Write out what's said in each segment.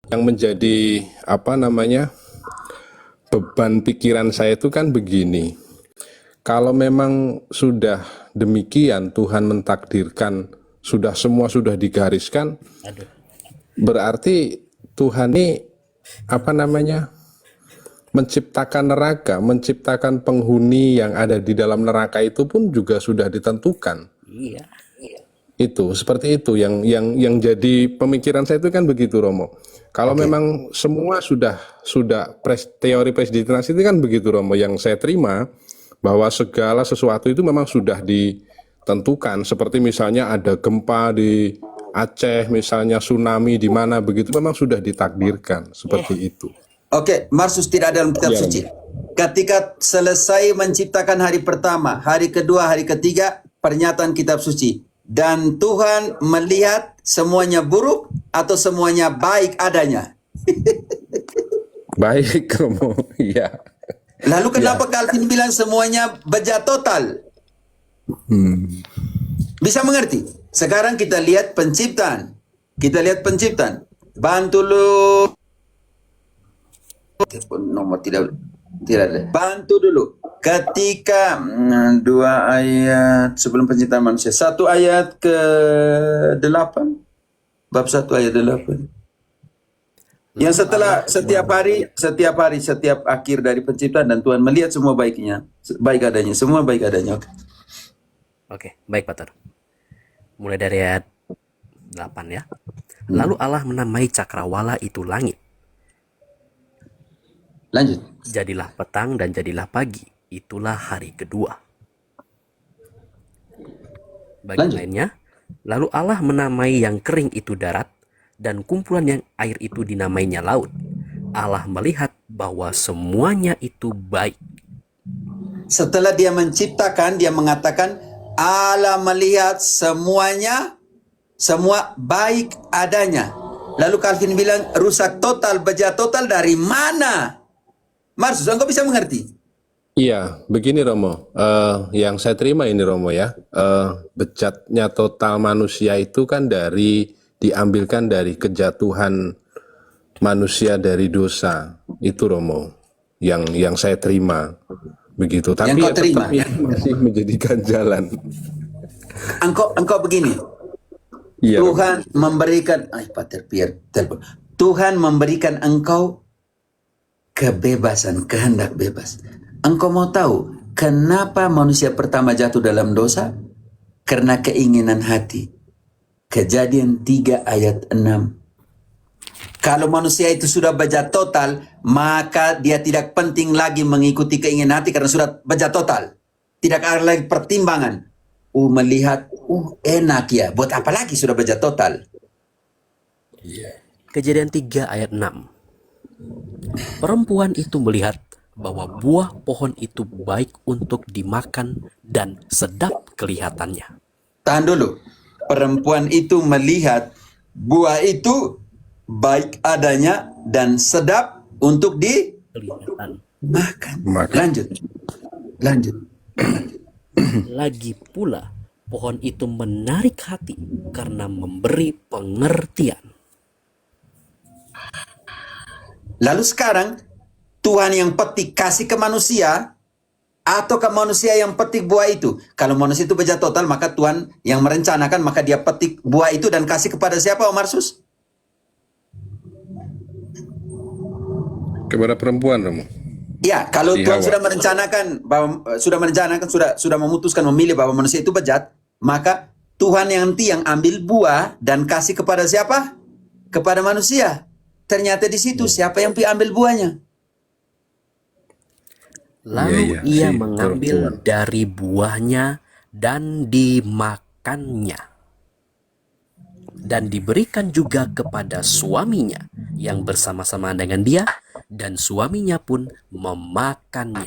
yang menjadi apa namanya beban pikiran saya itu kan begini. Kalau memang sudah demikian Tuhan mentakdirkan, sudah semua sudah digariskan, Aduh. berarti Tuhan ini apa namanya menciptakan neraka, menciptakan penghuni yang ada di dalam neraka itu pun juga sudah ditentukan. Iya. Itu seperti itu yang jadi pemikiran saya itu kan begitu, Romo. Kalau Oke. memang semua sudah teori predestinasi itu kan begitu, Romo, yang saya terima bahwa segala sesuatu itu memang sudah ditentukan, seperti misalnya ada gempa di Aceh, misalnya tsunami di mana, begitu memang sudah ditakdirkan seperti itu. Oke, Marsus tidak dalam kitab Iya, suci. Ketika selesai menciptakan hari pertama, hari kedua, hari ketiga, pernyataan kitab suci. Dan Tuhan melihat semuanya buruk atau semuanya baik adanya. baik, Romo. Iya. Lalu kenapa Calvin bilang semuanya bejat total? Bisa mengerti? Sekarang kita lihat penciptaan. Kita lihat penciptaan. Bantu lu. Nomor tidak ada. Bantu dulu. Ketika 2 ayat sebelum penciptaan manusia. 1 ayat ke-8. Bab 1 ayat 8. Yang setelah setiap akhir dari penciptaan dan Tuhan melihat semua baiknya, baik adanya, semua baik adanya. Oke, baik Pater. Mulai dari ayat 8 ya. Lalu Allah menamai cakrawala itu langit. Lanjut. Jadilah petang dan jadilah pagi. Itulah hari kedua. Bagian Lanjut. lainnya, lalu Allah menamai yang kering itu darat, dan kumpulan yang air itu dinamainya laut. Allah melihat bahwa semuanya itu baik. Setelah dia menciptakan, dia mengatakan Allah melihat semuanya, semua baik adanya. Lalu Calvin bilang rusak total, bejat total dari mana? Marsus, engkau bisa mengerti? Iya, begini Romo. Yang saya terima ini Romo ya, bejatnya total manusia itu kan diambilkan dari kejatuhan manusia dari dosa. Itu Romo, yang saya terima begitu. Tapi Yang kau ya terima. tetap ya masih menjadi ganjalan. Engkau begini. Iya, Romo. Tuhan memberikan, Pater Pierre, telepon. Tuhan memberikan engkau kebebasan, kehendak bebas. Engkau mau tahu kenapa manusia pertama jatuh dalam dosa? Karena keinginan hati. Kejadian 3 ayat 6. Kalau manusia itu sudah bejat total, maka dia tidak penting lagi mengikuti keinginan hati karena sudah bejat total. Tidak ada lagi pertimbangan. Melihat, enak ya. Buat apa lagi sudah bejat total? Kejadian 3 ayat 6. Perempuan itu melihat bahwa buah pohon itu baik untuk dimakan dan sedap kelihatannya. Tahan dulu. Perempuan itu melihat buah itu baik adanya dan sedap untuk Kelihatan. dimakan. Makan. Lanjut. Lagi pula, pohon itu menarik hati karena memberi pengertian. Lalu sekarang Tuhan yang petik kasih ke manusia atau ke manusia yang petik buah itu? Kalau manusia itu bejat total, maka Tuhan yang merencanakan, maka dia petik buah itu dan kasih kepada siapa, Omar Sus? Kepada perempuan Romo. Ya, kalau Si Tuhan Hawa. sudah merencanakan, sudah memutuskan memilih bahwa manusia itu bejat, maka Tuhan yang nanti yang ambil buah dan kasih kepada siapa? Kepada manusia. Ternyata di situ siapa yang ambil buahnya? Lalu Iya, ia si mengambil perempuan. dari buahnya dan dimakannya. Dan diberikan juga kepada suaminya yang bersama-sama dengan dia, dan suaminya pun memakannya.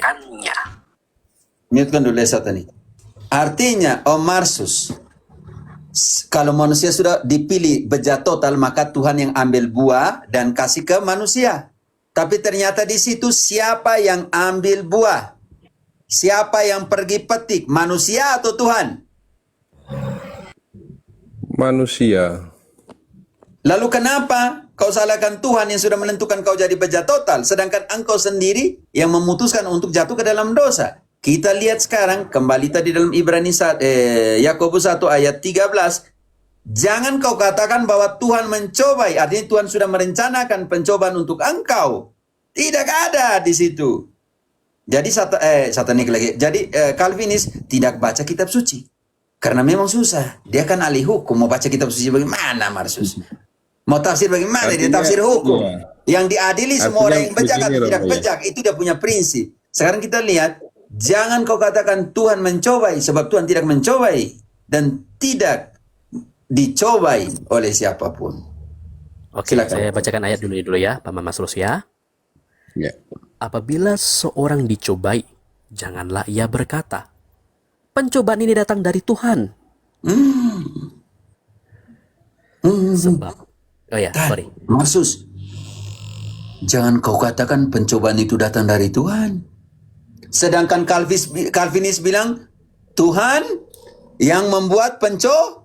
Mute-kan dulu Esat tadi. Artinya, Omar Sus, kalau manusia sudah dipilih bejat total, maka Tuhan yang ambil buah dan kasih ke manusia. Tapi ternyata di situ siapa yang ambil buah? Siapa yang pergi petik? Manusia atau Tuhan? Manusia. Lalu kenapa Kau salahkan Tuhan yang sudah menentukan kau jadi bejat total, sedangkan engkau sendiri yang memutuskan untuk jatuh ke dalam dosa. Kita lihat sekarang, kembali tadi dalam Yakobus 1 ayat 13, jangan kau katakan bahwa Tuhan mencobai, artinya Tuhan sudah merencanakan pencobaan untuk engkau. Tidak ada di situ. Jadi satanik lagi. Jadi Calvinis tidak baca kitab suci. Karena memang susah. Dia kan ahli hukum, mau baca kitab suci bagaimana, Marsus? Mau tafsir bagaimana? Dia Artinya, tafsir hukum. iya. Yang diadili semua Artinya orang yang bejak begini, atau tidak Romo, ya. bejak, itu dia punya prinsip. Sekarang kita lihat, jangan kau katakan Tuhan mencobai, sebab Tuhan tidak mencobai dan tidak dicobai oleh siapapun. Oke, Silakan. saya bacakan ayat dulu ya, Paman Mas Rus ya. Ya. Apabila seorang dicobai, janganlah ia berkata, pencobaan ini datang dari Tuhan. Sebab, sorry. Marsus, jangan kau katakan pencobaan itu datang dari Tuhan. Sedangkan Calvinis bilang, Tuhan yang membuat pencobaan.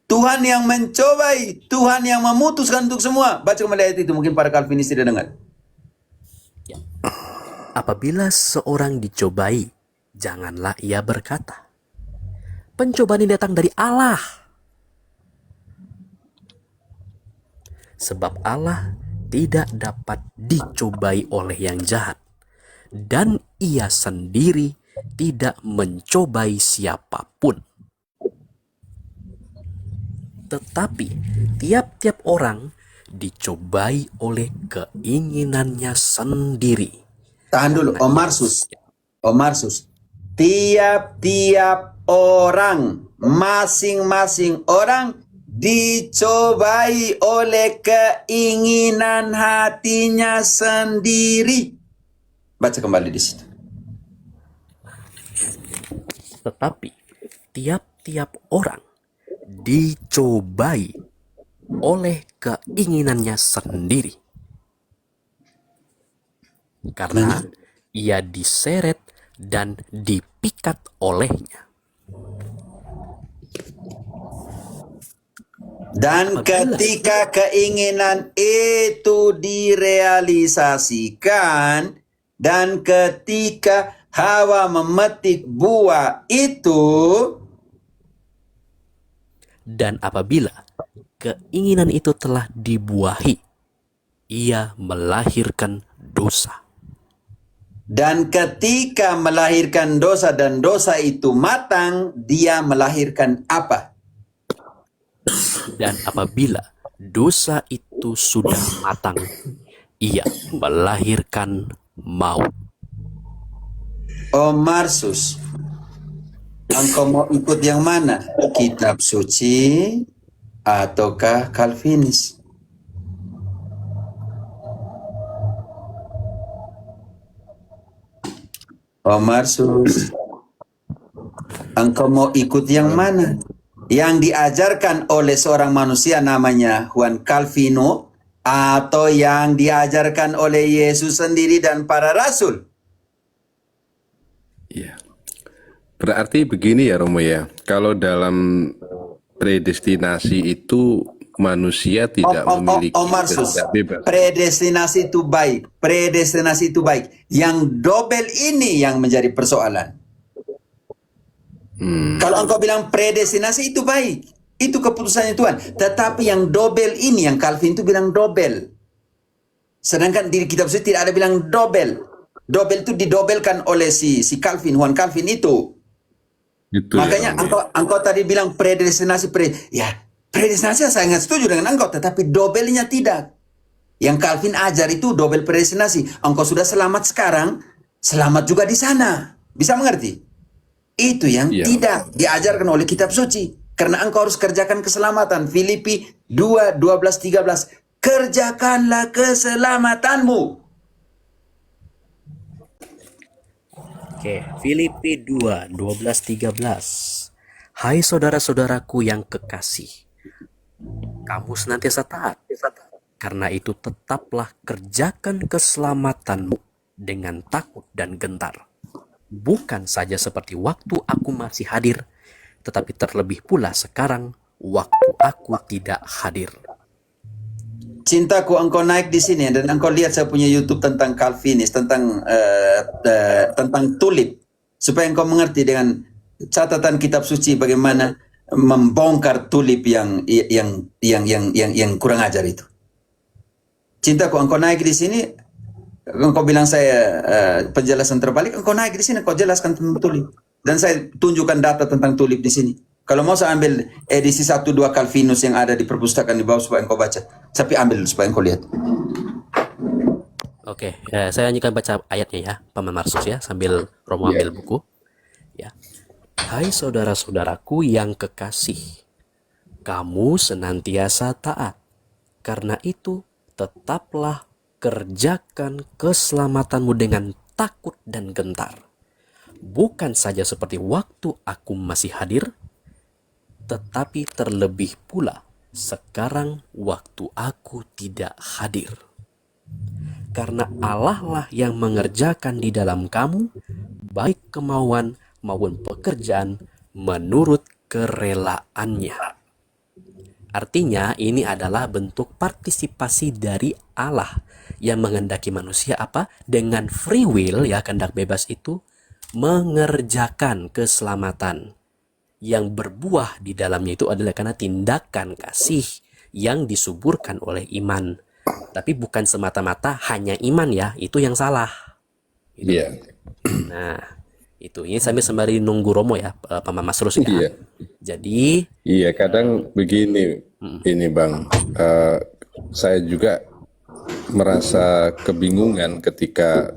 Tuhan yang mencobai, Tuhan yang memutuskan untuk semua. Baca kembali ayat itu, mungkin para Calvinis tidak dengar. Apabila seorang dicobai, janganlah ia berkata, pencobaan ini datang dari Allah. Sebab Allah tidak dapat dicobai oleh yang jahat, dan ia sendiri tidak mencobai siapapun. Tetapi tiap-tiap orang dicobai oleh keinginannya sendiri. Tahan dulu, Om Marsus. Tiap-tiap orang, masing-masing orang dicobai oleh keinginan hatinya sendiri. Baca kembali di situ. Tetapi tiap-tiap orang dicobai oleh keinginannya sendiri. Karena ia diseret dan dipikat olehnya. Dan ketika keinginan itu direalisasikan, dan ketika Hawa memetik buah itu, dan apabila keinginan itu telah dibuahi, ia melahirkan dosa. dan ketika melahirkan dosa dan dosa itu matang, dia melahirkan apa? Dan apabila dosa itu sudah matang, ia melahirkan maut. Om Marsus, engkau mau ikut yang mana? Kitab suci ataukah Calvinis? Om Marsus, engkau mau ikut yang mana? Yang diajarkan oleh seorang manusia namanya Juan Calvino, atau yang diajarkan oleh Yesus sendiri dan para rasul? Ya. Berarti begini ya Romo ya, kalau dalam predestinasi itu manusia tidak memiliki Marsus, kehendak bebas. predestinasi itu baik. Predestinasi itu baik. Yang dobel ini yang menjadi persoalan. Kalau engkau bilang predestinasi itu baik, itu keputusannya Tuhan. Tetapi yang dobel ini, yang Calvin itu bilang dobel. Sedangkan di kitab suci tidak ada bilang dobel. Dobel itu didobelkan oleh si Calvin, Juan Calvin itu. Itu Makanya ya, Romo. engkau tadi bilang predestinasi, predestinasi saya sangat setuju dengan engkau, tetapi dobelnya tidak. Yang Calvin ajar itu dobel predestinasi. Engkau sudah selamat sekarang, selamat juga di sana. Bisa mengerti? Itu yang Iya. tidak diajarkan oleh kitab suci. Karena engkau harus kerjakan keselamatan. Filipi 2, 12, 13. Kerjakanlah keselamatanmu. Oke, Filipi 2, 12, 13. Hai saudara-saudaraku yang kekasih, kamu senantiasa taat. Karena itu tetaplah kerjakan keselamatanmu dengan takut dan gentar. Bukan saja seperti waktu aku masih hadir, tetapi terlebih pula sekarang waktu aku tidak hadir. Cintaku, engkau naik di sini dan engkau lihat saya punya YouTube tentang Calvinis, tentang tulip, supaya engkau mengerti dengan catatan kitab suci bagaimana membongkar tulip yang kurang ajar itu. Cintaku, engkau naik di sini, engkau bilang saya penjelasan terbalik, engkau naik di sini, engkau jelaskan tentang tulip. Dan saya tunjukkan data tentang tulip di sini. Kalau mau saya ambil edisi 1-2 Calvinus yang ada di perpustakaan di bawah supaya engkau baca. Tapi ambil dulu supaya engkau lihat. Oke, saya hanya akan baca ayatnya ya, Paman Marsus ya, sambil Romo ambil buku. Ya. Hai saudara-saudaraku yang kekasih, kamu senantiasa taat. Karena itu, tetaplah kerjakan keselamatanmu dengan takut dan gentar. Bukan saja seperti waktu aku masih hadir, tetapi terlebih pula sekarang waktu aku tidak hadir. Karena Allah lah yang mengerjakan di dalam kamu, baik kemauan maupun pekerjaan menurut kerelaannya. Artinya ini adalah bentuk partisipasi dari Allah yang menghendaki manusia apa? Dengan free will ya, kehendak bebas itu mengerjakan keselamatan. Yang berbuah di dalamnya itu adalah karena tindakan kasih yang disuburkan oleh iman. Tapi bukan semata-mata hanya iman ya, itu yang salah. Gitu. Iya. Nah, itu ini sambil sembari nunggu Romo ya, Paman Masrus ya. Iya. Jadi, Iya, kadang begini, ini Bang, saya juga merasa kebingungan ketika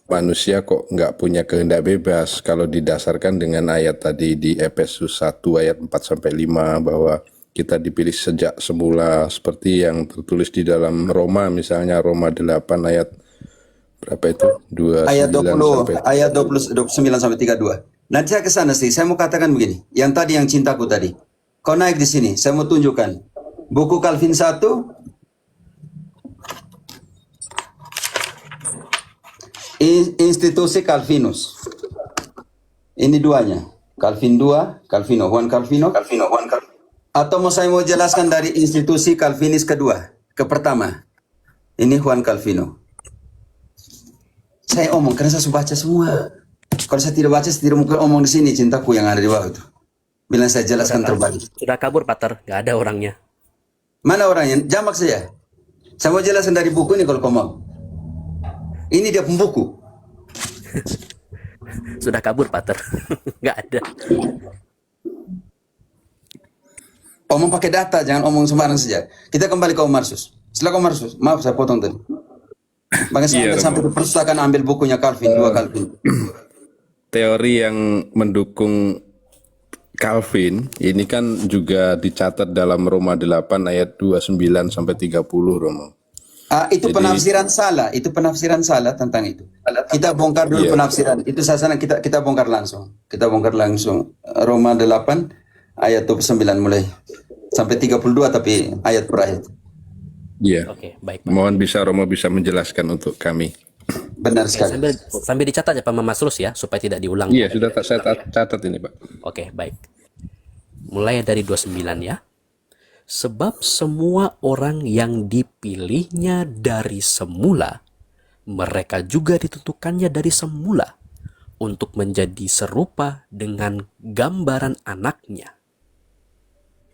manusia kok nggak punya kehendak bebas kalau didasarkan dengan ayat tadi di Efesus 1 ayat 4-5 bahwa kita dipilih sejak semula seperti yang tertulis di dalam Roma, misalnya Roma 8 ayat berapa itu? 29 Ayat 20, sampai ayat 29 sampai 32. Nanti saya ke sana sih, saya mau katakan begini. Yang tadi yang cintaku tadi. Kau naik di sini, saya mau tunjukkan. Buku Calvin 1, Institusi Calvinus. Ini duanya. Calvin 2, Calvino, Juan Calvino. Atau saya mau jelaskan dari institusi Calvinis kedua ke pertama. Ini Juan Calvino. Saya omong karena saya sudah baca semua. Kalau saya tidak baca, saya tidak mungkin omong di sini, cintaku yang ada di bawah itu. Bilang saya jelaskan terbalik. sudah kabur Pater, nggak ada orangnya. Mana orangnya? Jamak saya. Saya mau jelaskan dari buku ini kalau kau mau. Ini dia pembuku. Sudah kabur Pater, nggak ada. Omong pakai data, jangan omong sembarang saja. Kita kembali ke Om Marsus. Silakan Om Marsus. Maaf saya potong tadi. Makanya saya sampai ke perpustakaan ambil bukunya Calvin, 2 Calvin. teori yang mendukung Calvin ini kan juga dicatat dalam Roma 8 ayat 29 sampai 30 Romo. Itu penafsiran salah, itu penafsiran salah tentang itu. Kita bongkar dulu penafsiran. Itu saya sana kita bongkar langsung. Kita bongkar langsung Roma 8 ayat 29 mulai sampai 32 tapi ayat per ayat. Iya. Oke, baik. Mohon bisa Romo bisa menjelaskan untuk kami. Benar sekali. Sambil dicatat ya Paman Masrus ya, supaya tidak diulang. Iya, sudah saya catat ini, Pak. Oke, baik. Mulai dari 29 ya. Sebab semua orang yang dipilihnya dari semula, mereka juga ditentukannya dari semula untuk menjadi serupa dengan gambaran anaknya.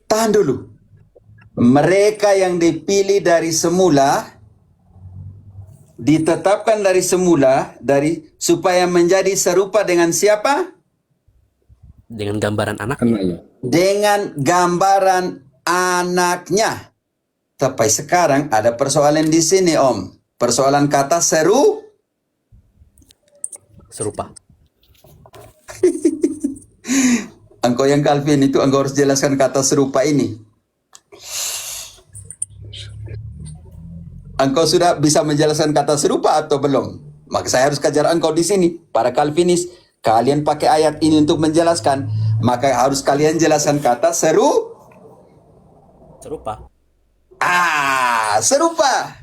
Tahan dulu. Mereka yang dipilih dari semula, ditetapkan dari semula, supaya menjadi serupa dengan siapa? Dengan gambaran anaknya. Anaknya. Dengan gambaran anaknya. Tapi sekarang ada persoalan di sini, Om. Persoalan kata Serupa. Engkau yang Calvin itu, engkau harus jelaskan kata serupa ini. Engkau sudah bisa menjelaskan kata serupa atau belum? Maka saya harus kejar engkau di sini. Para Calvinis, kalian pakai ayat ini untuk menjelaskan. Maka harus kalian jelaskan kata Serupa. Serupa.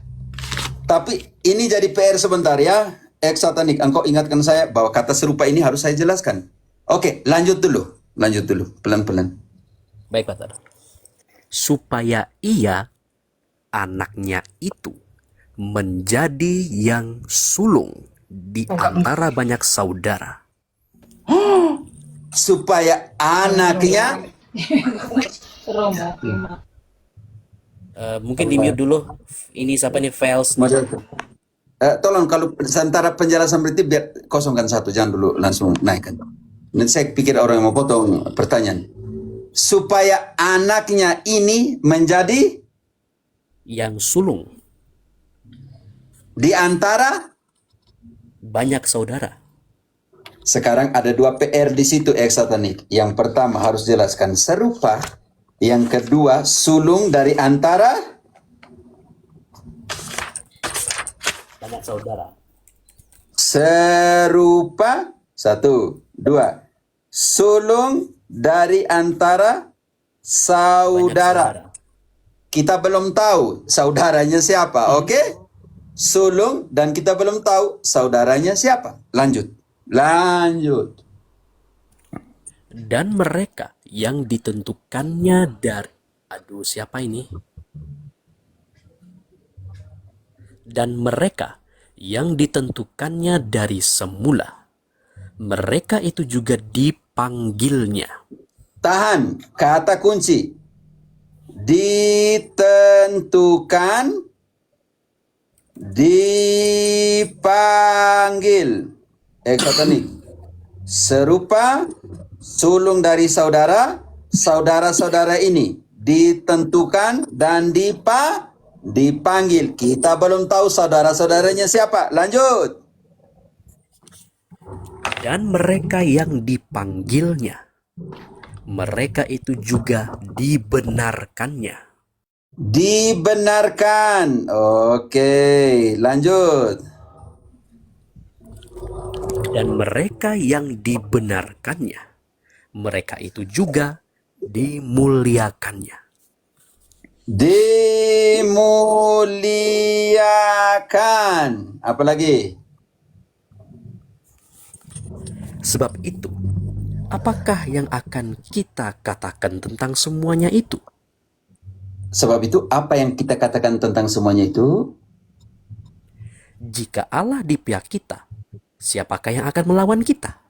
Tapi ini jadi PR sebentar ya. Satanik, engkau ingatkan saya bahwa kata serupa ini harus saya jelaskan. Oke, lanjut dulu. Pelan-pelan. Baik, Pater. supaya ia, anaknya itu, menjadi yang sulung di antara banyak saudara. Supaya anaknya, Mungkin di mute dulu. Ini siapa nih files? tolong kalau sementara penjelasan berarti biar kosongkan satu, jangan dulu langsung naikkan. Nanti saya pikir orang yang mau potong pertanyaan. Supaya anaknya ini menjadi Yang sulung di antara. banyak saudara. Sekarang ada dua PR di situ, Eksatanik. Yang pertama harus jelaskan serupa. Yang kedua, sulung dari antara. Banyak saudara. Serupa. 1, 2. Sulung dari antara Banyak saudara. Kita belum tahu saudaranya siapa, oke? Sulung dan kita belum tahu saudaranya siapa. Lanjut. Dan mereka yang ditentukannya dari... Aduh, siapa ini? Dan mereka yang ditentukannya dari semula, mereka itu juga dipanggilnya. Tahan, kata kunci. Ditentukan, dipanggil. Eksatanik. Serupa, sulung dari saudara, saudara-saudara ini ditentukan dan dipanggil. Kita belum tahu saudara-saudaranya siapa. Lanjut. Dan mereka yang dipanggilnya, mereka itu juga dibenarkannya. Dibenarkan. Oke, lanjut. Dan mereka yang dibenarkannya, mereka itu juga dimuliakannya. Dimuliakan. Apa lagi? Sebab itu, apakah yang akan kita katakan tentang semuanya itu? Sebab itu apa yang kita katakan tentang semuanya itu? Jika Allah di pihak kita, siapakah yang akan melawan kita?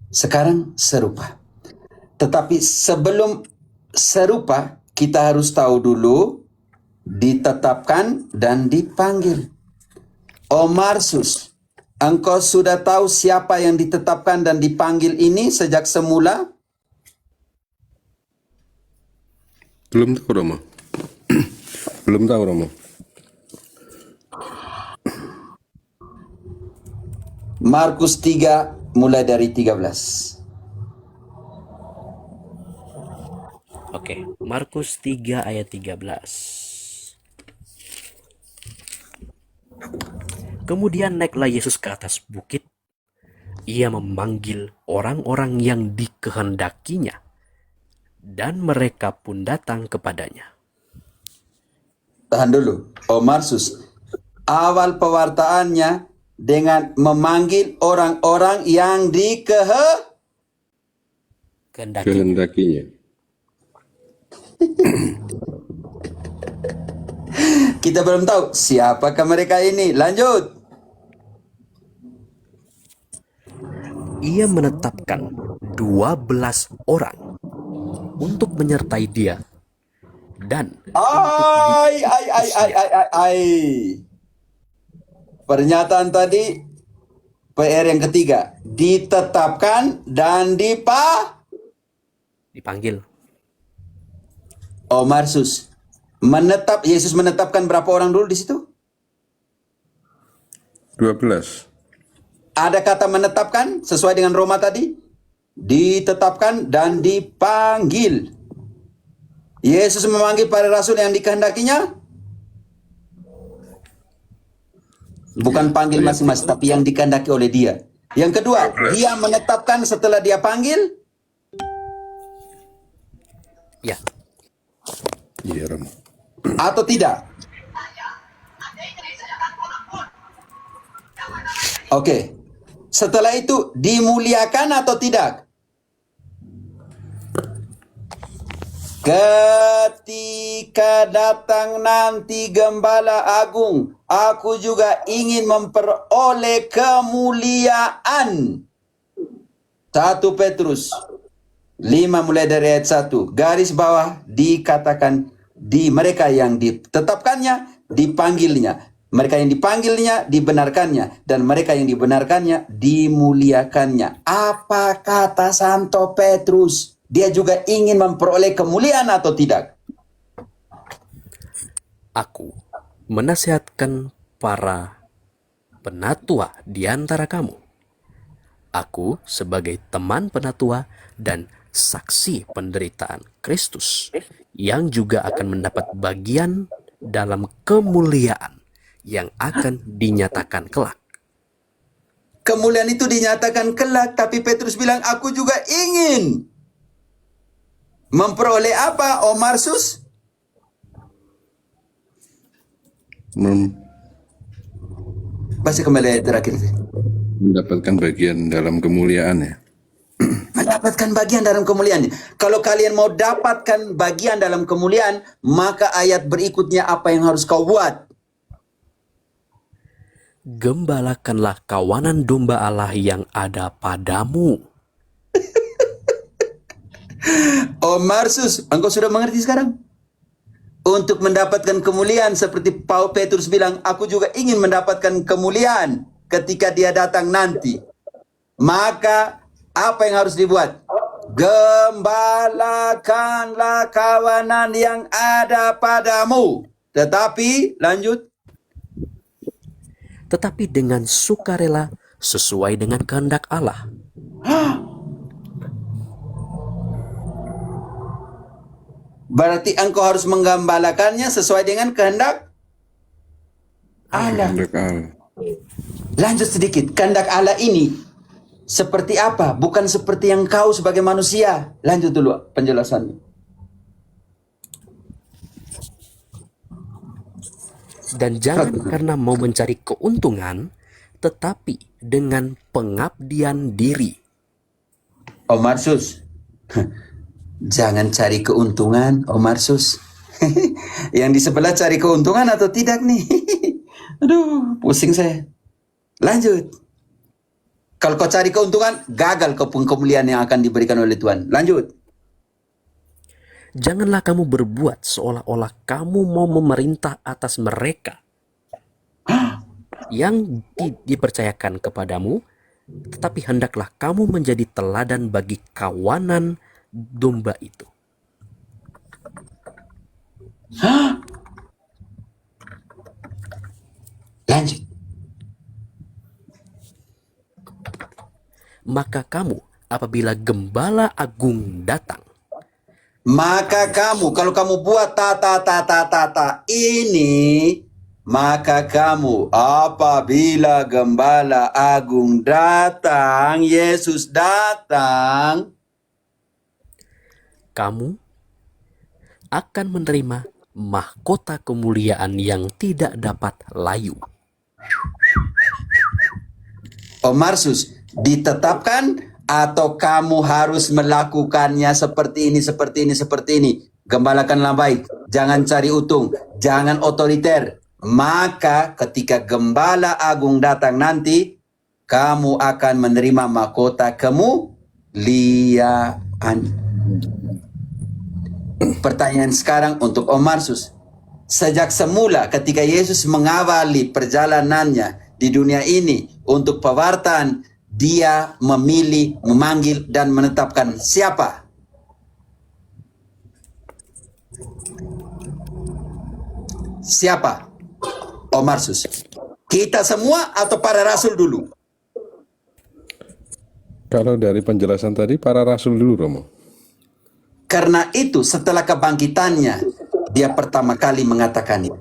Sekarang serupa. Tetapi sebelum serupa, kita harus tahu dulu ditetapkan dan dipanggil. Omarsus, engkau sudah tahu siapa yang ditetapkan dan dipanggil ini sejak semula? Belum tahu Romo. Belum tahu Romo. Markus 3 mulai dari 13. Oke, Markus 3 ayat 13. Kemudian naiklah Yesus ke atas bukit. Ia memanggil orang-orang yang dikehendakinya, dan mereka pun datang kepadanya. Tahan dulu. Omarsus, awal pewartaannya dengan memanggil orang-orang yang Kehendaki. Kehendakinya. Kita belum tahu siapakah mereka ini. Lanjut. Ia menetapkan 12 orang untuk menyertai dia, dan Pernyataan tadi PR yang ketiga, ditetapkan dan dipanggil. Omarsus, Yesus menetapkan berapa orang dulu di situ? 12. Ada kata menetapkan sesuai dengan Roma tadi? Ditetapkan dan dipanggil. Yesus memanggil para rasul yang dikehendakinya? Bukan panggil masing-masing, tapi yang dikehendaki oleh dia. Yang kedua, dia menetapkan setelah dia panggil? Ya, Iya Romo. Atau tidak? Oke. Setelah itu dimuliakan atau tidak? Ketika datang nanti Gembala Agung, aku juga ingin memperoleh kemuliaan. 1 Petrus 5 mulai dari ayat 1. Garis bawah dikatakan di mereka yang ditetapkannya, dipanggilnya. Mereka yang dipanggilnya, dibenarkannya. Dan mereka yang dibenarkannya, dimuliakannya. Apa kata Santo Petrus? Dia juga ingin memperoleh kemuliaan atau tidak? Aku menasihatkan para penatua di antara kamu. Aku sebagai teman penatua dan saksi penderitaan Kristus yang juga akan mendapat bagian dalam kemuliaan yang akan dinyatakan kelak. Kemuliaan itu dinyatakan kelak, tapi Petrus bilang, aku juga ingin memperoleh apa, Marsus? Baca kembali ayat terakhir. Mendapatkan bagian dalam kemuliaan ya. Mendapatkan bagian dalam kemuliaan. Kalau kalian mau dapatkan bagian dalam kemuliaan, maka ayat berikutnya apa yang harus kau buat? Gembalakanlah kawanan domba Allah yang ada padamu. Marsus, engkau sudah mengerti sekarang? Untuk mendapatkan kemuliaan, seperti Paul Petrus bilang, aku juga ingin mendapatkan kemuliaan ketika dia datang nanti. Maka apa yang harus dibuat? Gembalakanlah kawanan yang ada padamu. Tetapi, lanjut. Tetapi dengan sukarela sesuai dengan kehendak Allah. Berarti engkau harus menggembalakannya sesuai dengan kehendak Allah. Kehendak Allah. Lanjut sedikit, kehendak Allah ini seperti apa? Bukan seperti yang kau sebagai manusia. Lanjut dulu penjelasannya. Dan jangan karena mau mencari keuntungan, tetapi dengan pengabdian diri. Marsus, jangan cari keuntungan, Marsus. Yang di sebelah cari keuntungan atau tidak nih? Aduh, pusing saya. Lanjut. Kalau kau cari keuntungan, gagal kemuliaan yang akan diberikan oleh Tuhan. Lanjut. Janganlah kamu berbuat seolah-olah kamu mau memerintah atas mereka yang dipercayakan kepadamu, tetapi hendaklah kamu menjadi teladan bagi kawanan domba itu. Lanjut. Maka kamu, apabila Gembala Agung datang, Maka kamu, kalau kamu buat ini, maka kamu apabila Gembala Agung datang, Yesus datang, kamu akan menerima mahkota kemuliaan yang tidak dapat layu. Marsus, ditetapkan atau kamu harus melakukannya seperti ini, seperti ini, seperti ini. Gembalakanlah baik, jangan cari untung, jangan otoriter. Maka ketika Gembala Agung datang nanti, kamu akan menerima mahkota kemuliaan. Pertanyaan sekarang untuk Marsus. Sejak semula ketika Yesus mengawali perjalanannya di dunia ini untuk pewartaan, dia memilih, memanggil, dan menetapkan siapa? Siapa? Marsus. Kita semua atau para rasul dulu? Kalau dari penjelasan tadi, para rasul dulu, Romo. Karena itu setelah kebangkitannya, dia pertama kali mengatakan itu.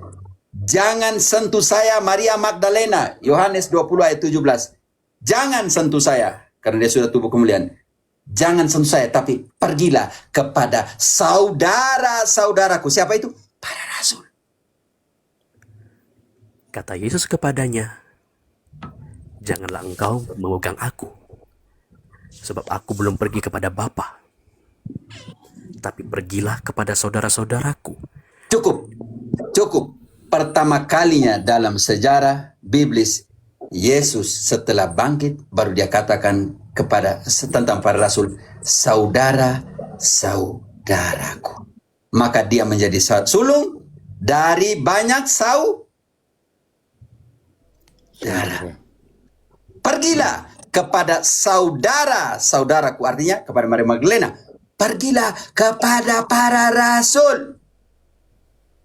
Jangan sentuh saya, Maria Magdalena, Yohanes 20 ayat 17. Jangan sentuh saya, karena dia sudah tubuh kemuliaan. Jangan sentuh saya, tapi pergilah kepada saudara-saudaraku. Siapa itu? Para rasul. Kata Yesus kepadanya, janganlah engkau memegang aku, sebab aku belum pergi kepada Bapa. tapi pergilah kepada saudara-saudaraku. Cukup. Cukup. Pertama kalinya dalam sejarah biblis, Yesus setelah bangkit baru dia katakan kepada tentang para rasul, saudara-saudaraku. Maka dia menjadi sulung dari banyak saudara. Pergilah kepada saudara-saudaraku, artinya kepada Maria Magdalena. Pergilah kepada para rasul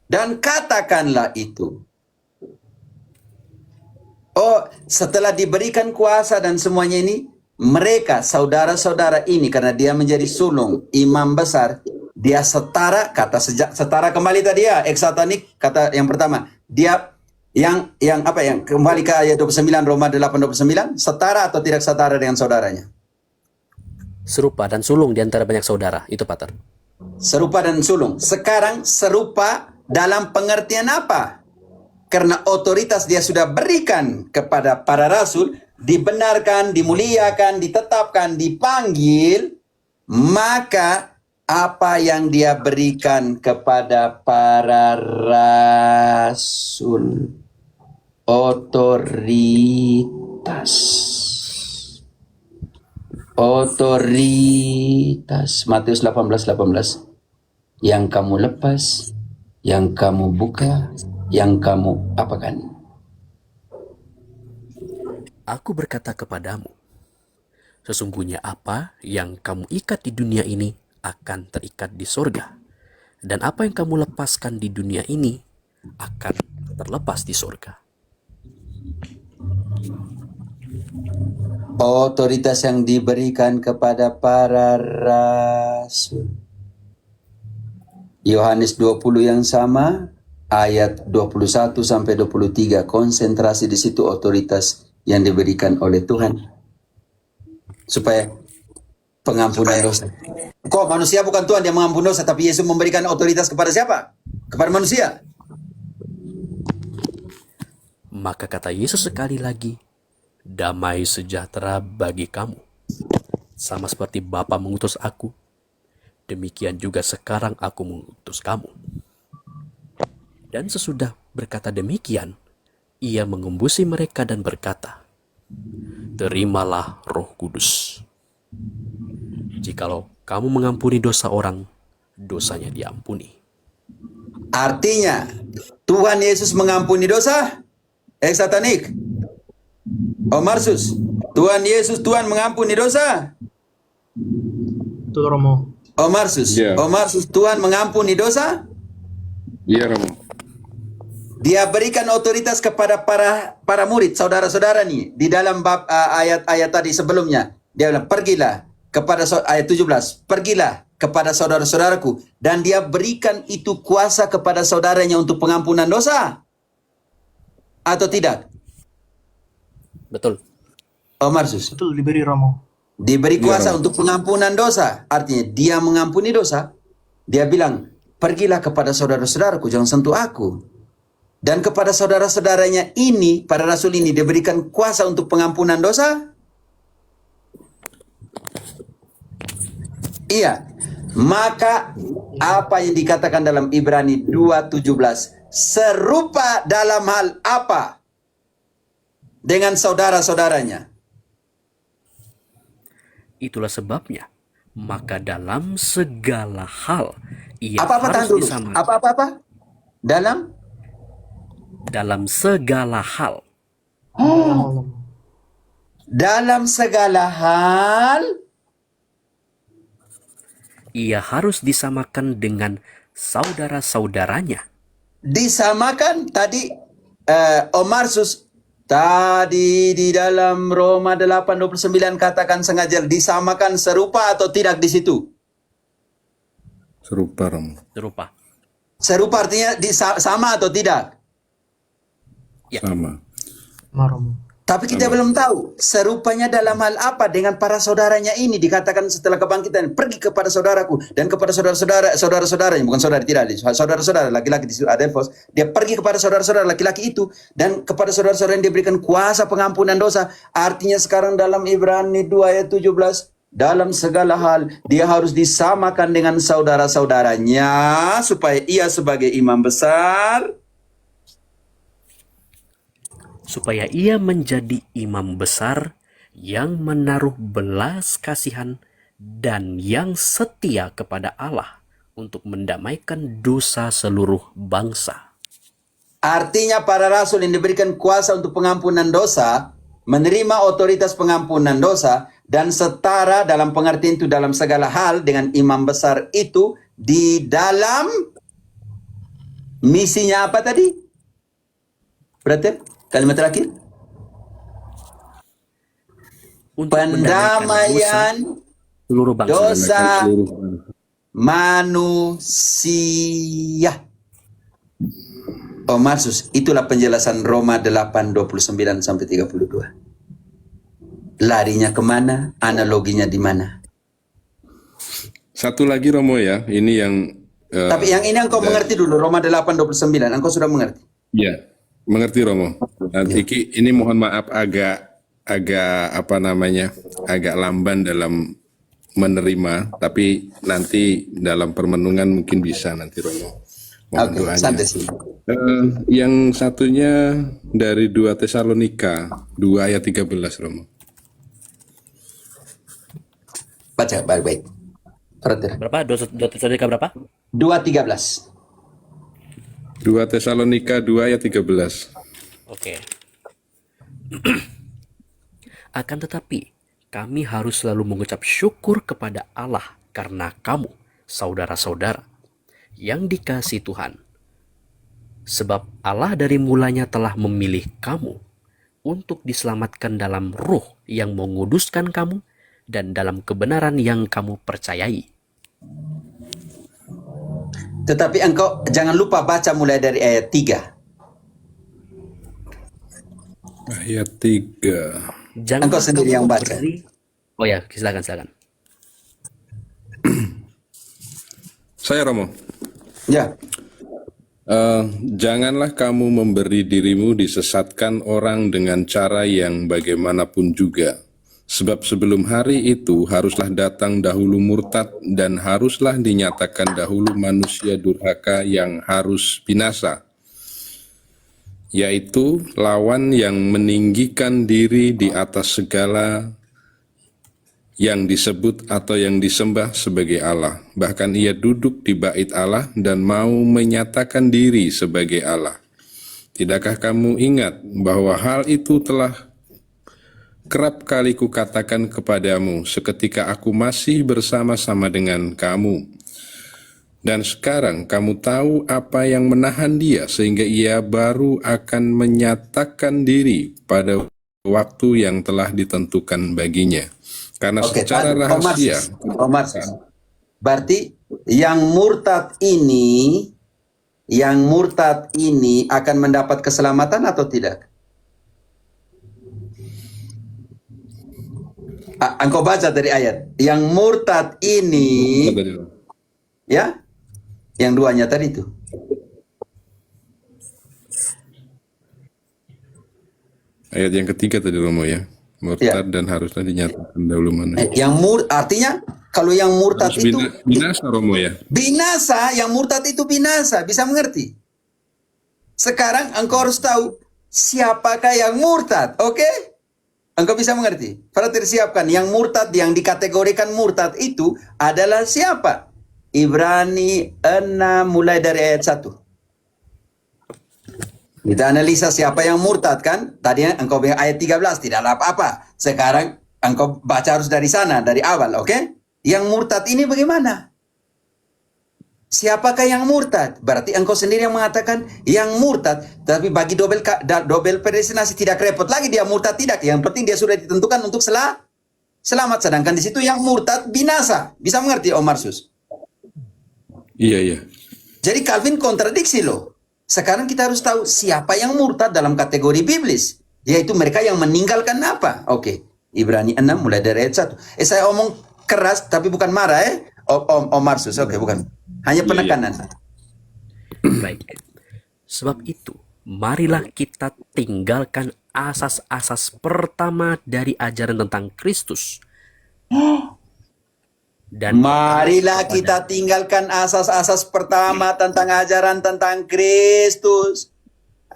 dan katakanlah itu. Oh, setelah diberikan kuasa dan semuanya ini, mereka saudara-saudara ini karena dia menjadi sulung imam besar, dia setara, kata setara kembali tadi ya, eksatanik kata yang pertama. Dia yang kembali ke ayat 29 Roma 8:29, setara atau tidak setara dengan saudaranya? Serupa dan sulung di antara banyak saudara. Itu, Pater. Serupa dan sulung. Sekarang serupa dalam pengertian apa? Karena otoritas dia sudah berikan kepada para rasul, dibenarkan, dimuliakan, ditetapkan, dipanggil, maka apa yang dia berikan kepada para rasul? Otoritas. Matius 18:18. Yang kamu lepas, yang kamu buka, yang kamu apakan? Aku berkata kepadamu, sesungguhnya apa yang kamu ikat di dunia ini akan terikat di sorga, dan apa yang kamu lepaskan di dunia ini akan terlepas di sorga. Otoritas yang diberikan kepada para rasul. Yohanes 20 yang sama, ayat 21 sampai 23, konsentrasi di situ otoritas yang diberikan oleh Tuhan supaya pengampunan dosa. Kok manusia bukan Tuhan yang mengampuni dosa, tapi Yesus memberikan otoritas kepada siapa? Kepada manusia. Maka kata Yesus sekali lagi, damai sejahtera bagi kamu. Sama seperti Bapa mengutus aku, demikian juga sekarang aku mengutus kamu. Dan sesudah berkata demikian, ia mengembusi mereka dan berkata, terimalah Roh Kudus. Jikalau kamu mengampuni dosa orang, dosanya diampuni. Artinya, Tuhan Yesus mengampuni dosa? Eksatanik. Omarsus, Tuhan Yesus, Tuhan mengampuni dosa? Betul, Romo. Omarsus, Ya. Omarsus, Tuhan mengampuni dosa? Iya, Romo. Dia berikan otoritas kepada para murid, saudara-saudara nih. Di dalam bab ayat-ayat tadi sebelumnya. Dia bilang, pergilah kepada ayat 17. Pergilah kepada saudara-saudaraku. Dan dia berikan itu kuasa kepada saudaranya untuk pengampunan dosa. Atau tidak? Betul. Omarsus. Betul, diberi Romo. Diberi kuasa Romo. untuk pengampunan dosa. Artinya dia mengampuni dosa. Dia bilang, pergilah kepada saudara-saudaraku, jangan sentuh aku. Dan kepada saudara-saudaranya ini, para rasul ini diberikan kuasa untuk pengampunan dosa? Iya. Maka apa yang dikatakan dalam Ibrani 2:17, serupa dalam hal apa dengan saudara-saudaranya? Itulah sebabnya, maka dalam segala hal ia Apa-apa tahan harus dulu. disamakan. Apa-apa? Dalam segala hal Dalam segala hal ia harus disamakan dengan saudara-saudaranya. disamakan tadi Omarsus tadi di dalam Roma 8:29 katakan sengaja disamakan serupa atau tidak di situ? Serupa, Romo. Serupa. Serupa artinya sama atau tidak? Ya. Sama. Romo. Tapi kita belum tahu serupanya dalam hal apa dengan para saudaranya ini. Dikatakan setelah kebangkitan, pergi kepada saudaraku dan kepada saudara-saudaranya, bukan saudara, tidak, saudara-saudara laki-laki di situ Adelphos. Dia pergi kepada saudara-saudara laki-laki itu dan kepada saudara-saudara yang diberikan kuasa pengampunan dosa. Artinya sekarang dalam Ibrani 2 ayat 17, dalam segala hal dia harus disamakan dengan saudara-saudaranya supaya ia sebagai imam besar supaya ia menjadi imam besar yang menaruh belas kasihan dan yang setia kepada Allah untuk mendamaikan dosa seluruh bangsa. Artinya para rasul yang diberikan kuasa untuk pengampunan dosa, menerima otoritas pengampunan dosa, dan setara dalam pengertian itu dalam segala hal dengan imam besar itu di dalam misinya apa tadi? Berarti kalimat terakhir? Untuk mendamaikan Pendamaian seluruh bangsa. dosa Seluruh manusia. Oh Marsus, itulah penjelasan Roma 8:29-32. Larinya kemana? Analoginya di mana? Satu lagi Romo ya, ini yang Tapi yang ini engkau mengerti dulu, Roma 8:29. Engkau sudah mengerti? ya, mengerti Romo. Nanti ini mohon maaf agak apa namanya, agak lamban dalam menerima, tapi nanti dalam permenungan mungkin bisa nanti Romo. Mohon Oke, doanya. santai sih. Yang satunya dari 2 Tesalonika 2 ayat 13 Romo. Baca baik-baik. Perhatikan. Berapa? Dua Tesalonika berapa? 2:13. 2 Tesalonika 2 ayat 13. Oke. Akan tetapi, kami harus selalu mengucap syukur kepada Allah karena kamu, saudara-saudara, yang dikasihi Tuhan. Sebab Allah dari mulanya telah memilih kamu untuk diselamatkan dalam roh yang menguduskan kamu dan dalam kebenaran yang kamu percayai. Tetapi engkau jangan lupa baca mulai dari ayat 3. Ayat 3. Jangan Engkau sendiri yang baca. Oh ya, silakan. Saya Romo. Ya. Janganlah kamu memberi dirimu disesatkan orang dengan cara yang bagaimanapun juga. Sebab sebelum hari itu haruslah datang dahulu murtad dan haruslah dinyatakan dahulu manusia durhaka yang harus binasa, yaitu lawan yang meninggikan diri di atas segala yang disebut atau yang disembah sebagai Allah. Bahkan ia duduk di bait Allah dan mau menyatakan diri sebagai Allah. Tidakkah kamu ingat bahwa hal itu telah kerap kali kukatakan kepadamu seketika aku masih bersama-sama dengan kamu. Dan sekarang kamu tahu apa yang menahan dia sehingga ia baru akan menyatakan diri pada waktu yang telah ditentukan baginya. Karena Oke, secara rahasia. Omar. Berarti yang murtad ini akan mendapat keselamatan atau tidak? Engkau baca dari ayat. Yang murtad ini, ya, yang duanya tadi itu. Ayat yang ketiga tadi Romo ya. Murtad dan haruslah dinyatakan dahulu mana. Artinya kalau yang murtad itu binasa Romo ya. binasa, yang murtad itu binasa, bisa mengerti? Sekarang engkau harus tahu siapakah yang murtad, oke? Engkau bisa mengerti? Persiapkan yang murtad, yang dikategorikan murtad itu adalah siapa? Ibrani 6 mulai dari ayat 1. Kita analisa siapa yang murtad kan? Tadinya engkau bilang ayat 13 tidak ada apa-apa. Sekarang engkau baca harus dari sana, dari awal, oke? Yang murtad ini bagaimana? Siapakah yang murtad? Berarti engkau sendiri yang mengatakan yang murtad. Tapi bagi dobel predestinasi tidak repot lagi dia murtad tidak. Yang penting dia sudah ditentukan untuk selamat. Sedangkan di situ yang murtad binasa. Bisa mengerti Omar Sus? Iya. Jadi Calvin kontradiksi loh. Sekarang kita harus tahu siapa yang murtad dalam kategori biblis. Yaitu mereka yang meninggalkan apa? Oke. Ibrani 6 mulai dari ayat 1. Saya omong keras tapi bukan marah Omar Sus. Oke, bukan. Hanya penekanan. Baik. Sebab itu, marilah kita tinggalkan asas-asas pertama dari ajaran tentang Kristus. dan Marilah kita tinggalkan asas-asas pertama tentang ajaran tentang Kristus.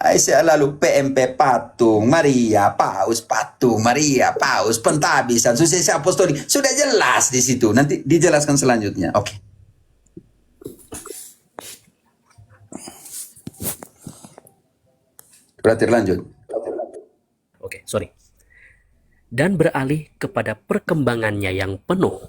Aisyah lalu PMP patung, Maria, Paus, patung, Maria, Paus, pentabisan, suksesi apostolik. Sudah jelas di situ. Nanti dijelaskan selanjutnya. Oke. Berarti lanjut. Oke, sorry. Dan beralih kepada perkembangannya yang penuh.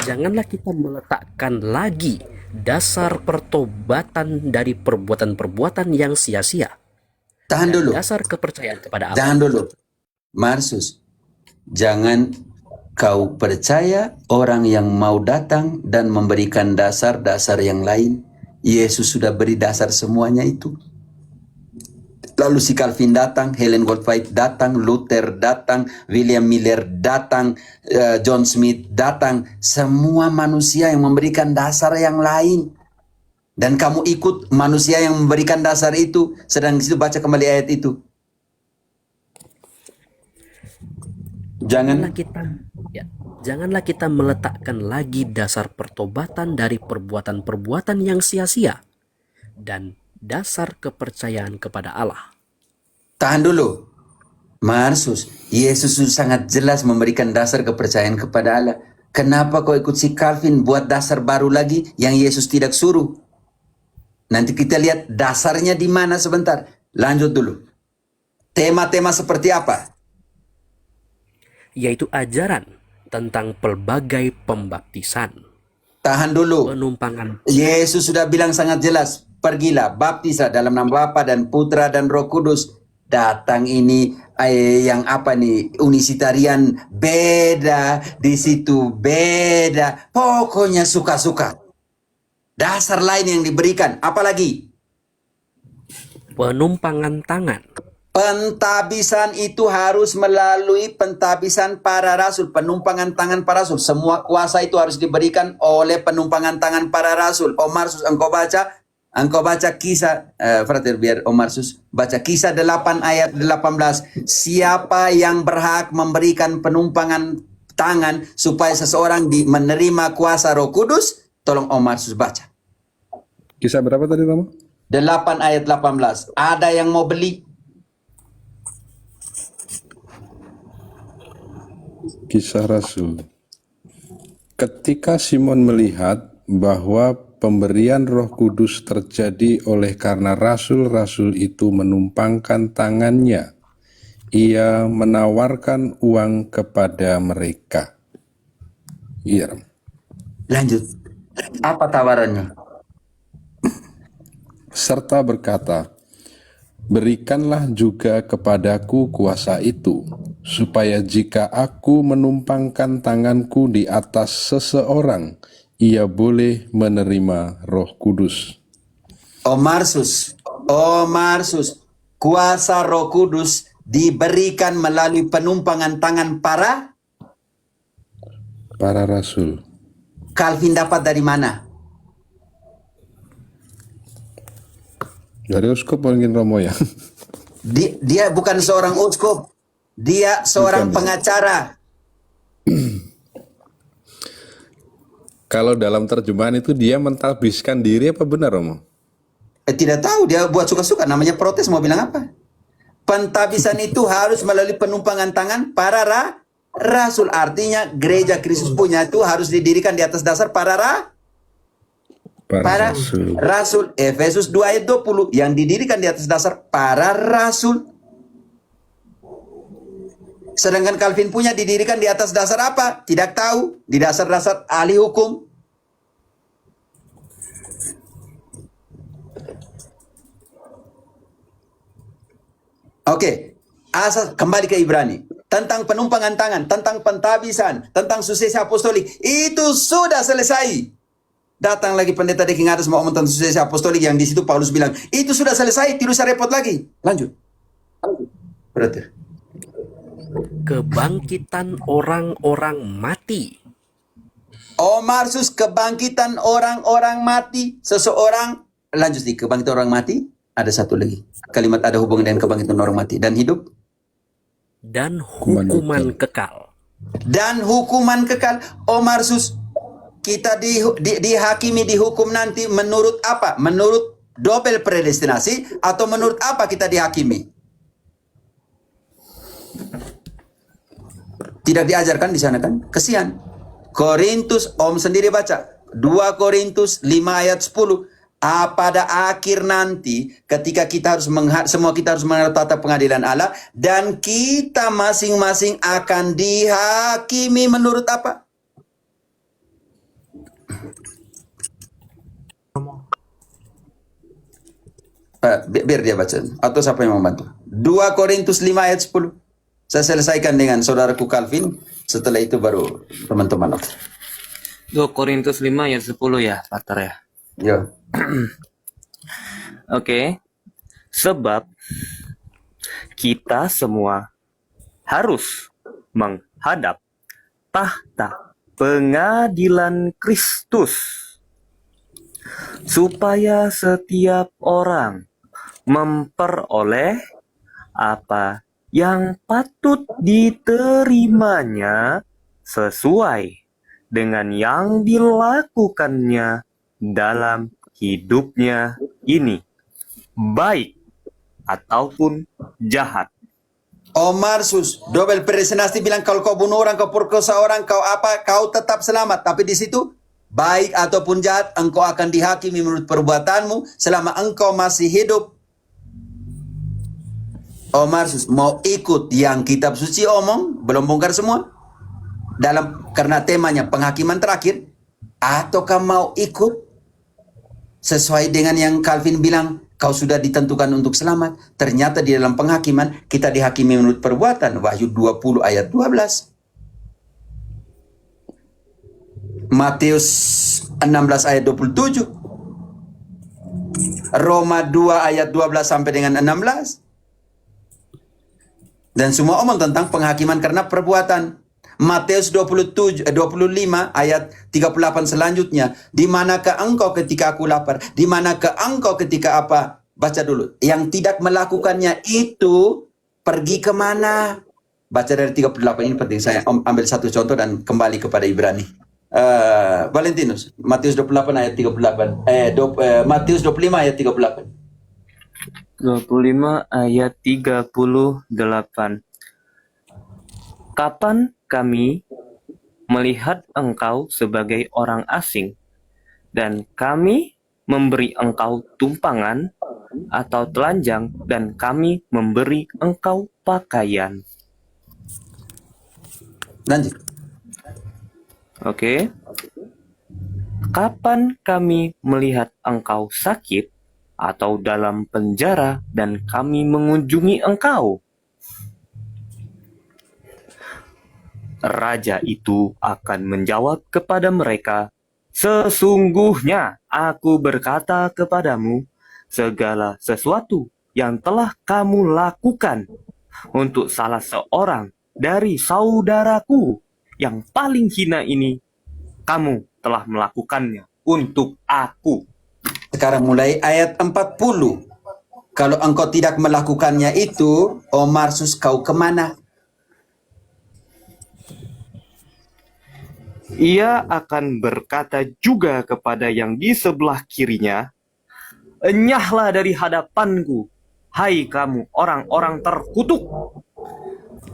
Janganlah kita meletakkan lagi dasar pertobatan dari perbuatan-perbuatan yang sia-sia. Tahan dulu. Dasar kepercayaan kepada Allah. Jangan dulu. Marsus, jangan kau percaya orang yang mau datang dan memberikan dasar-dasar yang lain. Yesus sudah beri dasar semuanya itu. Lalu si Calvin datang, Helen Goldwhite datang, Luther datang, William Miller datang, John Smith datang. Semua manusia yang memberikan dasar yang lain. Dan kamu ikut manusia yang memberikan dasar itu. Sedang di situ baca kembali ayat itu. Janganlah kita meletakkan lagi dasar pertobatan dari perbuatan-perbuatan yang sia-sia dan dasar kepercayaan kepada Allah. Tahan dulu. Marsus, Yesus sudah sangat jelas memberikan dasar kepercayaan kepada Allah. Kenapa kau ikut si Calvin buat dasar baru lagi yang Yesus tidak suruh? Nanti kita lihat dasarnya di mana sebentar. Lanjut dulu. Tema-tema seperti apa? Yaitu ajaran tentang pelbagai pembaptisan. Tahan dulu. Penumpangan. Yesus sudah bilang sangat jelas. Pergilah, baptislah dalam nama Bapa dan Putra dan Roh Kudus. Datang ini yang apa nih, unisitarian beda, di situ beda. Pokoknya suka-suka. Dasar lain yang diberikan. Apalagi? Penumpangan tangan. Pentabisan itu harus melalui pentabisan para rasul, penumpangan tangan para rasul. Semua kuasa itu harus diberikan oleh penumpangan tangan para rasul. Marsus, engkau baca kisah, frater, biar Marsus baca kisah 8 ayat 18. Siapa yang berhak memberikan penumpangan tangan supaya seseorang menerima kuasa Roh Kudus? Tolong Marsus baca. Kisah berapa tadi, Romo? 8 ayat 18. Ada yang mau beli? Kisah Rasul. Ketika Simon melihat bahwa pemberian Roh Kudus terjadi oleh karena rasul-rasul itu menumpangkan tangannya, ia menawarkan uang kepada mereka. Iya. Lanjut. Apa tawarannya? Serta berkata, berikanlah juga kepadaku kuasa itu, supaya jika aku menumpangkan tanganku di atas seseorang, ia boleh menerima Roh Kudus. Marsus, kuasa Roh Kudus diberikan melalui penumpangan tangan para rasul. Calvin dapat dari mana? Dari uskup mungkin, Romo, ya. Dia bukan seorang uskup, dia seorang pengacara. Kalau dalam terjemahan itu dia mentalbiskan diri apa benar, Romo? Tidak tahu, dia buat suka-suka, namanya protes, mau bilang apa? Pentabisan itu harus melalui penumpangan tangan para rasul. Artinya gereja Kristus punya itu harus didirikan di atas dasar para rasul. Efesus 2 ayat 20 yang didirikan di atas dasar para rasul. Sedangkan Calvin punya didirikan di atas dasar apa? Tidak tahu. Di dasar-dasar ahli hukum. Oke. Asal kembali ke Ibrani. Tentang penumpangan tangan, tentang pentabisan, tentang suksesi apostolik. Itu sudah selesai. Datang lagi pendeta Deking atas mau tentang suksesi apostolik yang di situ Paulus bilang, itu sudah selesai, tidak usah repot lagi. Lanjut. Brother. Kebangkitan orang-orang mati. Marsus, kebangkitan orang-orang mati. Seseorang, lanjut di kebangkitan orang mati. Ada satu lagi. Kalimat ada hubungan dengan kebangkitan orang mati. Dan hidup. Dan hukuman kekal. dan hukuman kekal. Marsus, kita dihakimi, dihukum nanti menurut apa? Menurut double predestinasi atau menurut apa kita dihakimi? Tidak diajarkan di sana kan? Kesian. Korintus, Om sendiri baca. 2 Korintus 5 ayat 10. Pada akhir nanti, ketika kita harus semua kita harus menghadap tata pengadilan Allah, dan kita masing-masing akan dihakimi menurut apa? Romo. Biar dia baca. Atau siapa yang membantu? 2 Korintus 5 ayat 10. Saya selesaikan dengan saudaraku Calvin. Setelah itu baru teman-teman. 2 Korintus 5 ayat 10 ya, Pater ya. Yo. Oke. Sebab kita semua harus menghadap tahta pengadilan Kristus, supaya setiap orang memperoleh apa yang patut diterimanya sesuai dengan yang dilakukannya dalam hidupnya ini, baik ataupun jahat. Marsus, double predestinasi bilang kalau kau bunuh orang, kau perkosa orang, kau apa, kau tetap selamat. Tapi di situ, baik ataupun jahat, engkau akan dihakimi menurut perbuatanmu selama engkau masih hidup. Marsus, mau ikut yang kitab suci omong, belum bongkar semua? Karena temanya penghakiman terakhir, ataukah mau ikut sesuai dengan yang Calvin bilang, kau sudah ditentukan untuk selamat. Ternyata di dalam penghakiman, kita dihakimi menurut perbuatan. Wahyu 20 ayat 12. Matius 16 ayat 27. Roma 2 ayat 12 sampai dengan 16. Dan semua omong tentang penghakiman karena perbuatan. Matius 25 ayat 38 selanjutnya. Di manakah engkau ketika aku lapar? Di manakah engkau ketika apa? Baca dulu. Yang tidak melakukannya itu pergi kemana? Baca dari 38 ini penting. Saya ambil satu contoh dan kembali kepada Ibrani. Valentinus, Matius 28 ayat 38. Matius 25 ayat 38. 25 ayat 38. Kapan kami melihat engkau sebagai orang asing, dan kami memberi engkau tumpangan atau telanjang, dan kami memberi engkau pakaian. Lanjut. Oke. Kapan kami melihat engkau sakit atau dalam penjara, dan kami mengunjungi engkau? Raja itu akan menjawab kepada mereka, sesungguhnya aku berkata kepadamu, segala sesuatu yang telah kamu lakukan untuk salah seorang dari saudaraku yang paling hina ini, kamu telah melakukannya untuk aku. Sekarang mulai ayat 40. Kalau engkau tidak melakukannya itu, Marsus, kau kemana? Ia akan berkata juga kepada yang di sebelah kirinya, enyahlah dari hadapanku, hai kamu orang-orang terkutuk.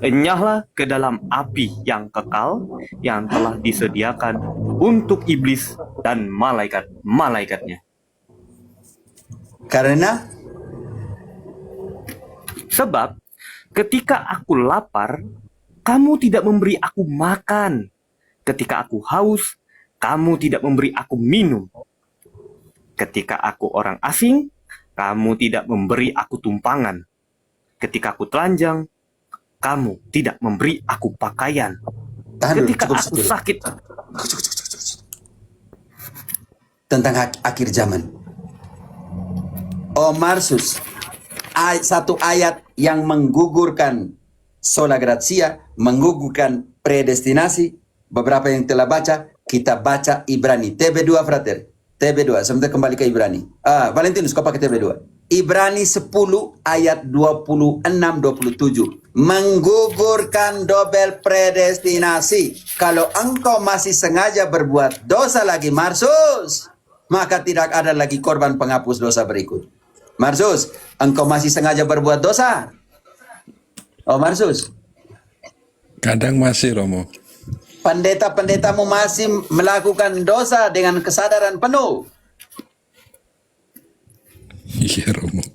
Enyahlah ke dalam api yang kekal yang telah disediakan untuk iblis dan malaikat-malaikatnya. Karena Sebab ketika aku lapar, kamu tidak memberi aku makan. Ketika aku haus, kamu tidak memberi aku minum. Ketika aku orang asing, kamu tidak memberi aku tumpangan. Ketika aku telanjang, kamu tidak memberi aku pakaian. tahan dulu, Ketika cukup aku dulu. sakit, Tentang akhir zaman. Marsus, satu ayat yang menggugurkan sola gratia, menggugurkan predestinasi. Beberapa yang telah baca, kita baca Ibrani. TB2, frater. TB2, sebentar kembali ke Ibrani. Valentinus, kau pakai TB2. Ibrani 10 ayat 26-27. menggugurkan dobel predestinasi. Kalau engkau masih sengaja berbuat dosa lagi, Marsus, maka tidak ada lagi korban penghapus dosa berikut. Marsus, engkau masih sengaja berbuat dosa? Oh Marsus, Kadang masih Romo. pendeta-pendetamu masih melakukan dosa dengan kesadaran penuh. Iya Romo.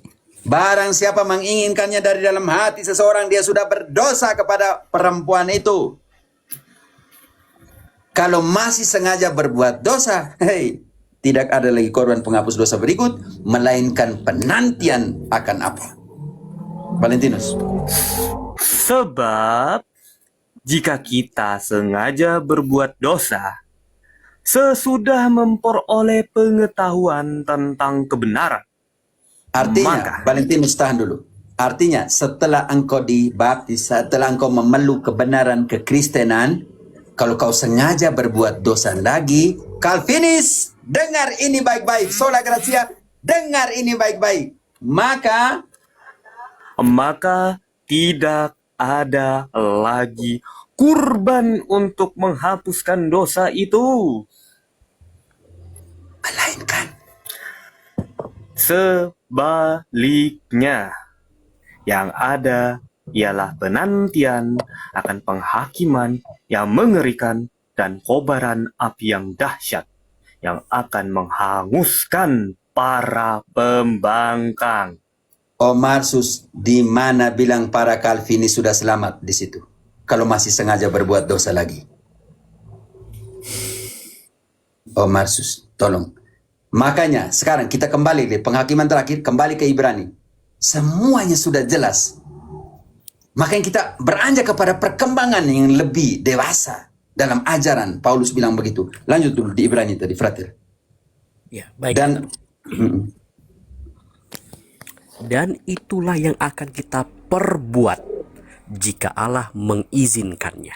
Barang siapa menginginkannya dari dalam hati seseorang, dia sudah berdosa kepada perempuan itu. Kalau masih sengaja berbuat dosa, hei, tidak ada lagi korban penghapus dosa berikut, melainkan penantian akan apa? Valentinus. Sebab jika kita sengaja berbuat dosa, sesudah memperoleh pengetahuan tentang kebenaran, Artinya, Maka. Valentinus tahan dulu. Artinya, setelah engkau dibaptis, setelah engkau memeluk kebenaran kekristenan, kalau kau sengaja berbuat dosa lagi, Calvinis, dengar ini baik-baik. Sola Gracia, dengar ini baik-baik. Maka tidak ada lagi kurban untuk menghapuskan dosa itu. melainkan Sebaliknya, yang ada ialah penantian akan penghakiman yang mengerikan dan kobaran api yang dahsyat yang akan menghanguskan para pembangkang. Marsus, di mana bilang para Calvinis sudah selamat di situ? Kalau masih sengaja berbuat dosa lagi. Marsus, tolong. Makanya sekarang kita kembali di penghakiman terakhir, kembali ke Ibrani. Semuanya sudah jelas. Makanya kita beranjak kepada perkembangan yang lebih dewasa dalam ajaran. Paulus bilang begitu. Lanjut dulu di Ibrani tadi, frater. Ya, baik. Dan itulah yang akan kita perbuat jika Allah mengizinkannya.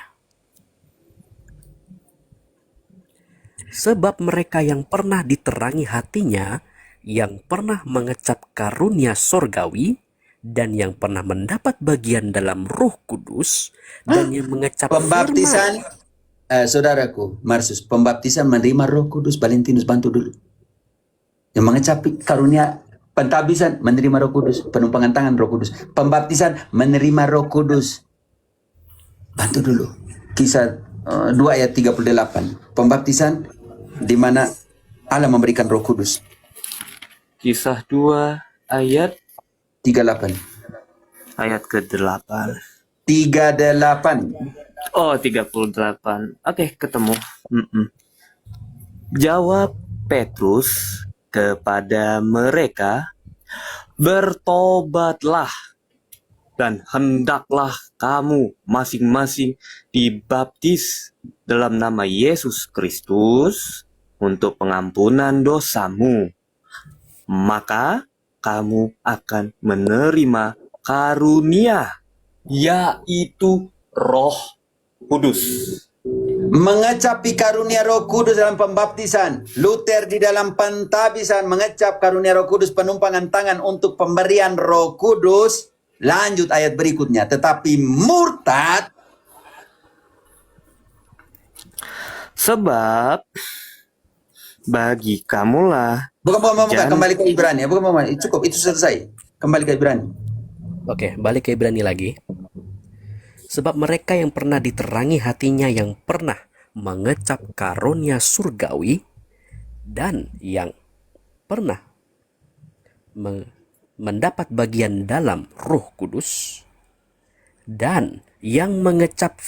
Sebab mereka yang pernah diterangi hatinya, yang pernah mengecap karunia sorgawi, dan yang pernah mendapat bagian dalam Roh Kudus, dan yang mengecap pembaptisan, saudaraku, Marsus, pembaptisan menerima Roh Kudus. Valentinus, bantu dulu. Yang mengecap karunia pentabisan menerima Roh Kudus, penumpangan tangan Roh Kudus. Pembaptisan menerima Roh Kudus. Bantu dulu. Kisah 2 ayat 38. Pembaptisan di mana Allah memberikan Roh Kudus. Kisah 2 ayat 38. ayat ke-8. 38. Oh, 38. Oke, ketemu. Jawab Petrus kepada mereka, bertobatlah dan hendaklah kamu masing-masing dibaptis dalam nama Yesus Kristus untuk pengampunan dosamu. Maka kamu akan menerima karunia, yaitu Roh Kudus. Mengecapi karunia Roh Kudus dalam pembaptisan. Luther di dalam pentabisan mengecap karunia Roh Kudus, penumpangan tangan untuk pemberian Roh Kudus. Lanjut ayat berikutnya. Tetapi murtad, sebab bagi kamulah bukan, kembali ke Ibrani. Bukan, cukup, itu selesai. Kembali ke Ibrani. Oke, balik ke Ibrani lagi. Sebab mereka yang pernah diterangi hatinya, yang pernah mengecap karunia surgawi, dan yang pernah mendapat bagian dalam Roh Kudus, dan yang mengecap